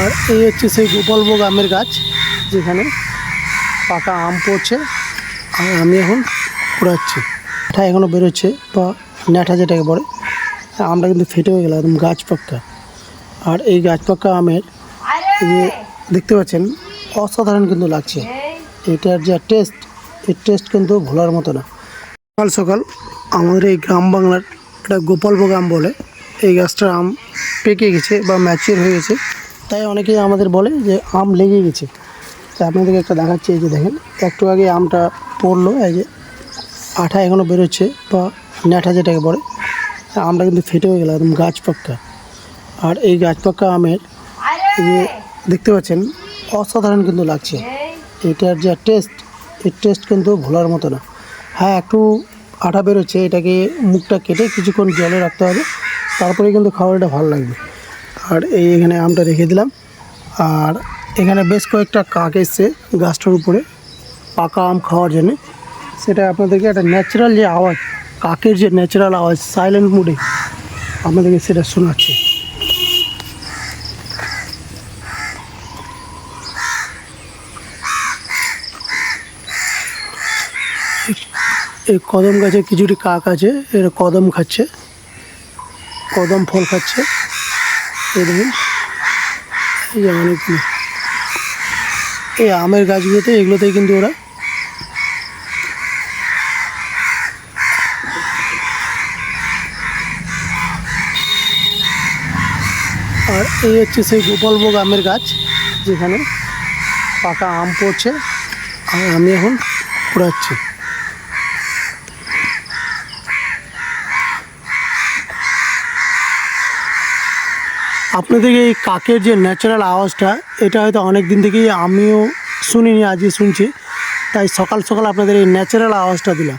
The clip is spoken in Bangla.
আর এই হচ্ছে সেই গোপালভোগ আমের গাছ, যেখানে পাকা আম পড়ছে আর আমি এখন কুড়াচ্ছি। এটা এখনও বেরোচ্ছে বা ন্যাঠা যেটাকে বলে, আমটা কিন্তু ফেটে হয়ে গেল একদম গাছ পাক্কা। আর এই গাছ পাক্কা আমের যে দেখতে পাচ্ছেন অসাধারণ কিন্তু লাগছে। এটার যে টেস্ট, এই টেস্ট কিন্তু ভোলার মতো না। সকাল সকাল আমাদের এই গ্রাম বাংলার একটা গোপালভোগ আম বলে, এই গাছটার আম পেকে গেছে বা ম্যাচিওর হয়ে গেছে, তাই অনেকেই আমাদের বলে যে আম লেগে গেছে। তাই আপনাদেরকে একটা দেখাচ্ছি, এই যে দেখেন একটু আগে আমটা পড়লো, এই যে আঠা এখনও বেরোচ্ছে বা ন্যাঠা যেটাকে বলে, আমটা কিন্তু ফেটে হয়ে গেল একদম গাছ পাক্কা। আর এই গাছ পাক্কা আমের যে দেখতে পাচ্ছেন অসাধারণ কিন্তু লাগছে। এটার যে টেস্ট, এই টেস্ট কিন্তু ভোলার মতো না। হ্যাঁ, একটু আঠা বেরোচ্ছে, এটাকে মুখটা কেটে কিছুক্ষণ জলে রাখতে হবে, তারপরে কিন্তু খাবারটা ভালো লাগবে। আর এখানে আমটা রেখে দিলাম। আর এখানে বেশ কয়েকটা কাক এসছে গাছটার উপরে পাকা আম খাওয়ার জন্যে। সেটা আপনাদেরকে একটা ন্যাচারাল যে আওয়াজ, কাকের যে ন্যাচারাল আওয়াজ সাইলেন্ট মুডে আপনাদেরকে সেটা শোনাচ্ছি। এই কদম গাছে কিছুটি কাক আছে, এরা কদম খাচ্ছে, কদম ফল খাচ্ছে। এই দেখুন, এই যে অনেকগুলো এই আমের গাছগুলোতে, এগুলোতেই কিন্তু ওরা আর এই হচ্ছে সেই গোপালভোগ আমের গাছ, যেখানে পাকা আম পড়ছে আর আমি এখন কুড়াচ্ছি। আপনাদেরকে এই কাকের যে ন্যাচারাল আওয়াজটা, এটা হয়তো অনেক দিন থেকেই আমিও শুনিনি, আজই শুনছি, তাই সকাল সকাল আপনাদের এই ন্যাচারাল আওয়াজটা দিলাম।